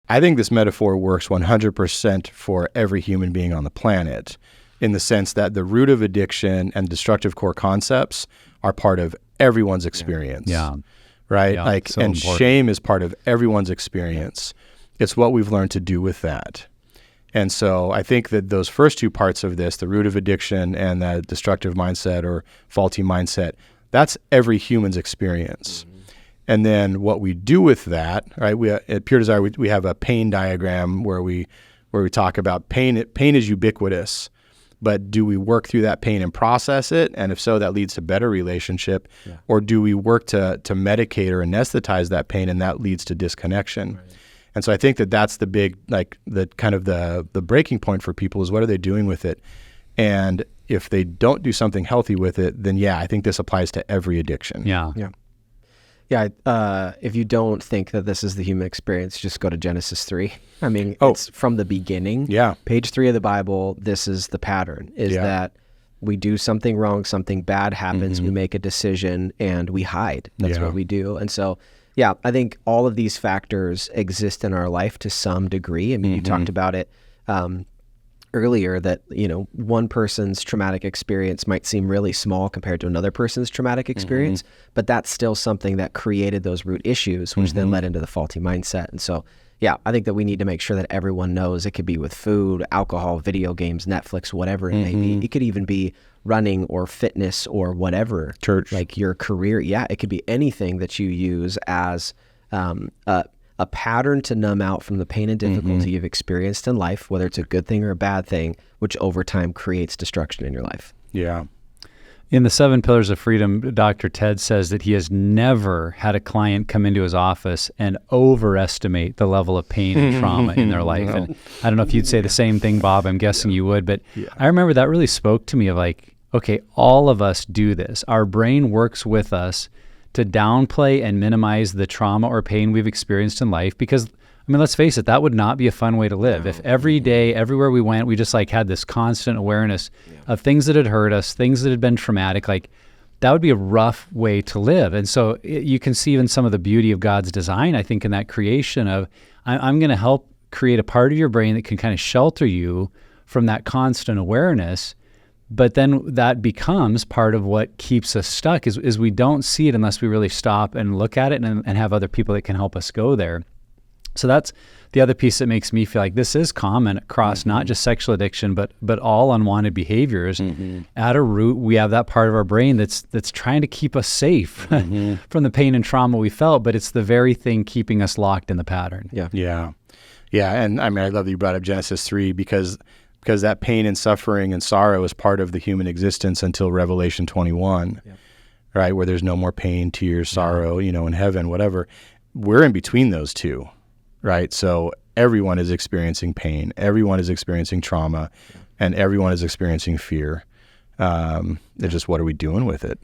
I think this metaphor works 100% for every human being on the planet, in the sense that the root of addiction and destructive core concepts are part of everyone's experience. Yeah. Right? Yeah, like, so and important. shame is part of everyone's experience. It's what we've learned to do with that. And so I think that those first two parts of this, the root of addiction and that destructive mindset or faulty mindset, that's every human's experience. And then what we do with that, right? We at Pure Desire, we have a pain diagram where we talk about pain. Pain is ubiquitous, but do we work through that pain and process it? And if so, that leads to better relationship. Yeah. Or do we work to medicate or anesthetize that pain, and that leads to disconnection? Right. And so I think that that's the big, like, the kind of the breaking point for people is, what are they doing with it? And if they don't do something healthy with it, then yeah, I think this applies to every addiction. Yeah. If you don't think that this is the human experience, just go to Genesis 3. I mean, it's from the beginning. Yeah. Page 3 of the Bible, this is the pattern, is that we do something wrong, something bad happens, we make a decision, and we hide. That's what we do. And so, yeah, I think all of these factors exist in our life to some degree. I mean, you talked about it earlier, that, you know, one person's traumatic experience might seem really small compared to another person's traumatic experience, but that's still something that created those root issues, which then led into the faulty mindset. And so, yeah, I think that we need to make sure that everyone knows it could be with food, alcohol, video games, Netflix, whatever it may be. It could even be running or fitness or whatever. Church. Like your career. Yeah, it could be anything that you use as a pattern to numb out from the pain and difficulty you've experienced in life, whether it's a good thing or a bad thing, which over time creates destruction in your life. Yeah. In the 7 Pillars of Freedom, Dr. Ted says that he has never had a client come into his office and overestimate the level of pain and trauma in their life. No. And I don't know if you'd say the same thing, Bob. I'm guessing you would. But I remember that really spoke to me of like, okay, all of us do this. Our brain works with us to downplay and minimize the trauma or pain we've experienced in life, because, I mean, let's face it, that would not be a fun way to live. If every day, everywhere we went, we just like had this constant awareness of things that had hurt us, things that had been traumatic, like that would be a rough way to live. And so you can see even some of the beauty of God's design, I think, in that creation of, I'm going to help create a part of your brain that can kind of shelter you from that constant awareness. But then that becomes part of what keeps us stuck, is we don't see it unless we really stop and look at it and have other people that can help us go there. So that's the other piece that makes me feel like this is common across not just sexual addiction, but all unwanted behaviors. At a root, we have that part of our brain that's trying to keep us safe from the pain and trauma we felt, but it's the very thing keeping us locked in the pattern. Yeah. And I mean, I love that you brought up Genesis 3, because that pain and suffering and sorrow is part of the human existence until Revelation 21, right? Where there's no more pain, tears, sorrow, you know, in heaven, whatever. We're in between those two, right? So everyone is experiencing pain, everyone is experiencing trauma, and everyone is experiencing fear. It's just, what are we doing with it?